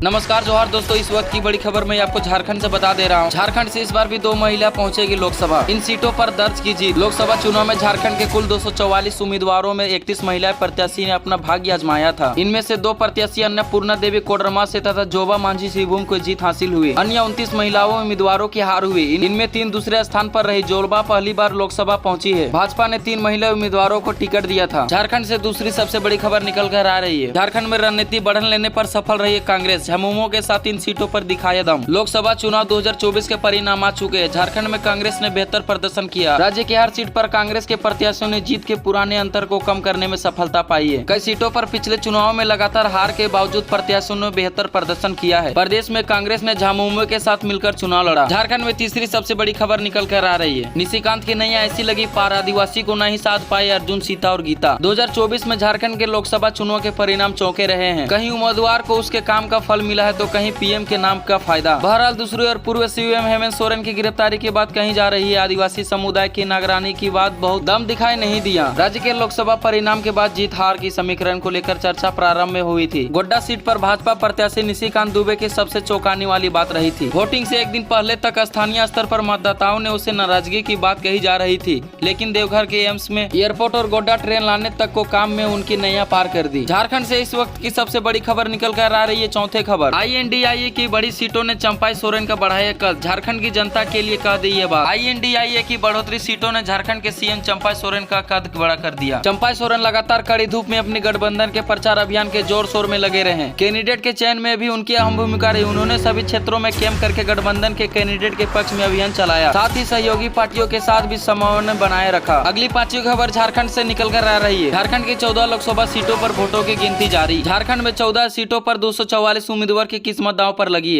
नमस्कार जोहार दोस्तों, इस वक्त की बड़ी खबर मैं आपको झारखंड से बता दे रहा हूं। झारखंड से इस बार भी 2 महिला पहुंचेगी लोकसभा। इन सीटों पर दर्ज की जीत। लोकसभा चुनाव में झारखंड के कुल 244 उम्मीदवारों में 31 महिला प्रत्याशी ने अपना भाग्य आजमाया था। इनमें से 2 प्रत्याशी अन्नपूर्णा देवी कोडरमा से तथा जोबा मांझी सिंहभूम को जीत हासिल हुई। अन्य 29 महिलाओं उम्मीदवारों की हार हुई। इनमें 3 दूसरे स्थान पर रही जोबा पहली बार लोकसभा पहुंची है। भाजपा ने 3 महिला उम्मीदवारों को टिकट दिया था। झारखंड से दूसरी सबसे बड़ी खबर निकल कर आ रही है। झारखंड में रणनीति बढ़न लेने पर सफल रही कांग्रेस। झमुमो के साथ 3 सीटों पर दिखाया दम। लोकसभा चुनाव 2024 के परिणाम आ चुके हैं। झारखंड में कांग्रेस ने बेहतर प्रदर्शन किया। राज्य की हर सीट पर कांग्रेस के प्रत्याशियों ने जीत के पुराने अंतर को कम करने में सफलता पाई है। कई सीटों पर पिछले चुनाव में लगातार हार के बावजूद प्रत्याशियों ने बेहतर प्रदर्शन किया है। प्रदेश में कांग्रेस ने झामुमो के साथ मिलकर चुनाव लड़ा। झारखंड में तीसरी सबसे बड़ी खबर निकल कर आ रही है। निशिकांत की नैया ऐसी लगी पार, आदिवासी को नहीं साध पाए अर्जुन, सीता और गीता। 2024 में झारखंड के लोकसभा चुनाव के परिणाम चौंके रहे हैं। कहीं उम्मीदवार को उसके काम का फल मिला है तो कहीं पीएम के नाम का फायदा। बहरहाल दूसरी ओर पूर्व सीएम हेमंत सोरेन की गिरफ्तारी की बात कही जा रही है। आदिवासी समुदाय की नागरानी की बात बहुत दम दिखाई नहीं दिया। राज्य के लोकसभा परिणाम के बाद जीत हार की समीकरण को लेकर चर्चा प्रारंभ में हुई थी। गोड्डा सीट पर भाजपा प्रत्याशी निशिकांत दुबे की सबसे चौंकाने वाली बात रही थी। वोटिंग से एक दिन पहले तक स्थानीय स्तर पर मतदाताओं ने उसे नाराजगी की बात कही जा रही थी, लेकिन देवघर के एम्स में एयरपोर्ट और गोड्डा ट्रेन लाने तक को काम में उनकी नैया पार कर दी। झारखंड से इस वक्त की सबसे बड़ी खबर निकल कर आ रही है। चौथे खबर, INDIA की बड़ी सीटों ने चंपाई सोरेन का बढ़ाया कद। झारखंड की जनता के लिए कह दी ये बात। INDIA की बढ़ोतरी सीटों ने झारखंड के सीएम चंपाई सोरेन का कद बड़ा कर दिया। चंपाई सोरेन लगातार कड़ी धूप में अपनी गठबंधन के प्रचार अभियान के जोर शोर में लगे रहे। कैंडिडेट के चयन में भी उनकी अहम भूमिका रही। उन्होंने सभी क्षेत्रों में कैंप करके गठबंधन के कैंडिडेट के पक्ष में अभियान चलाया, साथ ही सहयोगी पार्टियों के साथ भी समन्वय बनाए रखा। अगली 5वीं खबर झारखंड से निकल कर आ रही है। झारखंड की 14 लोकसभा सीटों पर वोटों की गिनती जारी। झारखंड में 14 सीटों पर 244 उम्मीदवार की किस्मत दांव पर लगी है।